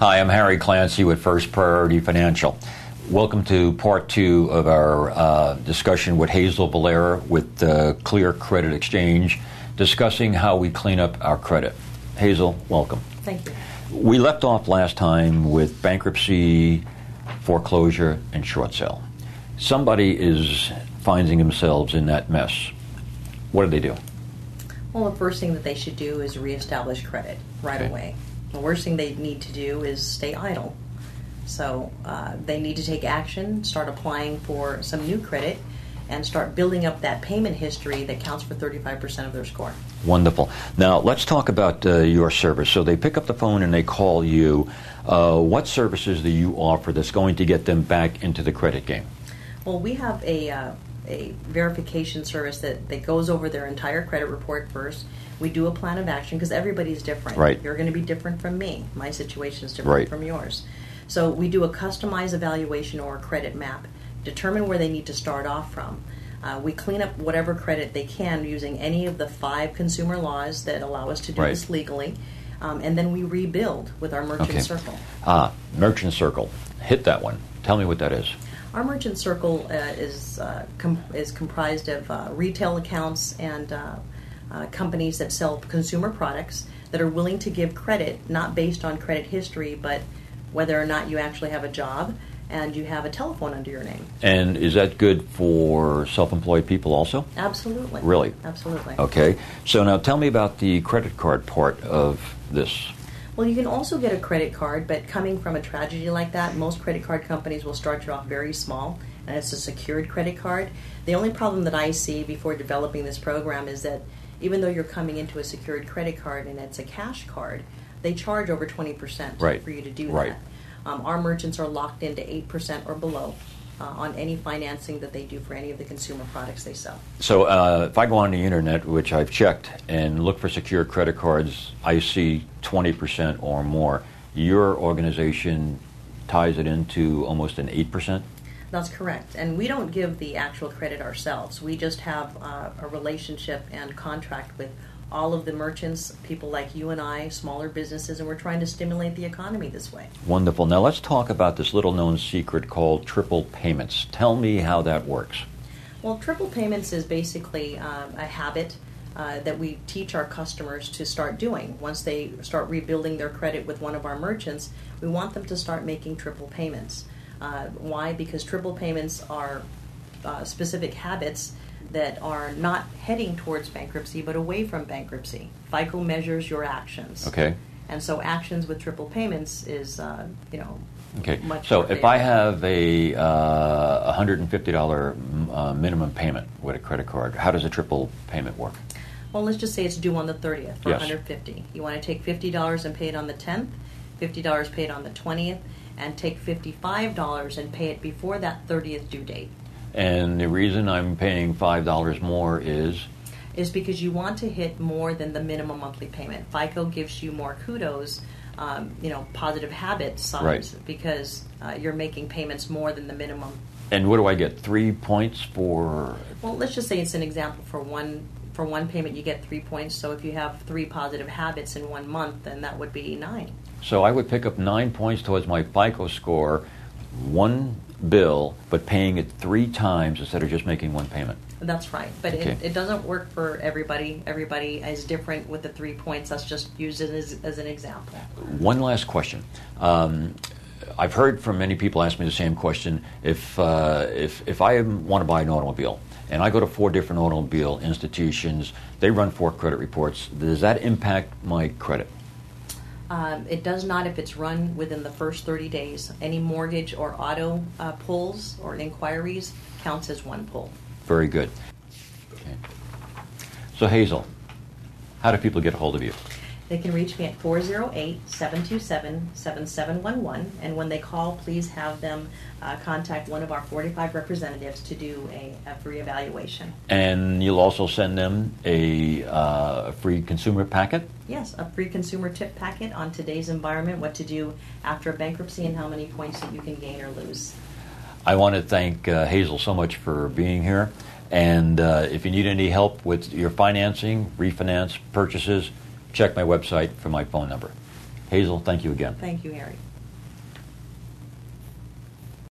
Hi, I'm Harry Clancy with First Priority Financial. Welcome to part two of our discussion with Hazel Valera with Clear Credit Exchange, discussing how we clean up our credit. Hazel, welcome. Thank you. We left off last time with bankruptcy, foreclosure, and short sale. Somebody is finding themselves in that mess. What do they do? Well, the first thing that they should do is reestablish credit right away. The worst thing they need to do is stay idle. So they need to take action, start applying for some new credit, and start building up that payment history that counts for 35% of their score. Wonderful. Now, let's talk about your service. So they pick up the phone and they call you. What services do you offer that's going to get them back into the credit game? Well, we have a verification service that goes over their entire credit report first. We do a plan of action because everybody's different. Right. You're going to be different from me. My situation is different from yours. So we do a customized evaluation or a credit map, determine where they need to start off from. We clean up whatever credit they can using any of the 5 consumer laws that allow us to do this legally. And then we rebuild with our Merchant Circle. Merchant Circle. Hit that one. Tell me what that is. Our Merchant Circle is comprised of retail accounts and companies that sell consumer products that are willing to give credit, not based on credit history, but whether or not you actually have a job and you have a telephone under your name. And is that good for self-employed people also? Absolutely. Really? Absolutely. Okay. So now tell me about the credit card part of this. Well, you can also get a credit card, but coming from a tragedy like that, most credit card companies will start you off very small, and it's a secured credit card. The only problem that I see before developing this program is that even though you're coming into a secured credit card and it's a cash card, they charge over 20% for you to do that. Our merchants are locked into 8% or below on any financing that they do for any of the consumer products they sell. So if I go on the internet, which I've checked, and look for secured credit cards, I see 20% or more. Your organization ties it into almost an 8%? That's correct. And we don't give the actual credit ourselves. We just have a relationship and contract with all of the merchants, people like you and I, smaller businesses, and we're trying to stimulate the economy this way. Wonderful. Now let's talk about this little-known secret called triple payments. Tell me how that works. Well, triple payments is basically a habit that we teach our customers to start doing. Once they start rebuilding their credit with one of our merchants, we want them to start making triple payments. Why? Because triple payments are specific habits that are not heading towards bankruptcy, but away from bankruptcy. FICO measures your actions. Okay. And so actions with triple payments is, much so more if I have a $150 minimum payment with a credit card, how does a triple payment work? Well, let's just say it's due on the 30th for Yes. $150. You want to take $50 and pay it on the 10th, $50 paid on the 20th, and take $55 and pay it before that 30th due date. And the reason I'm paying $5 more is because you want to hit more than the minimum monthly payment. FICO gives you more kudos, positive habit signs, because you're making payments more than the minimum. And what do I get? 3 points for? Well, let's just say it's an example. For one payment, you get 3 points. So if you have 3 positive habits in 1 month, then that would be 9. So I would pick up 9 points towards my FICO score, one bill, but paying it 3 times instead of just making one payment. That's right. But it doesn't work for everybody. Everybody is different with the 3 points. That's just used as an example. One last question. I've heard from many people ask me the same question. If I want to buy an automobile, and I go to 4 different automobile institutions, they run 4 credit reports, does that impact my credit? It does not if it's run within the first 30 days. Any mortgage or auto pulls or inquiries counts as one pull. Very good. Okay. So Hazel, how do people get a hold of you? They can reach me at 408-727-7711, and when they call, please have them contact one of our 45 representatives to do a free evaluation. And you'll also send them a free consumer packet? Yes, a free consumer tip packet on today's environment, what to do after a bankruptcy and how many points that you can gain or lose. I want to thank Hazel so much for being here. And if you need any help with your financing, refinance, purchases, check my website for my phone number. Hazel, thank you again. Thank you, Harry.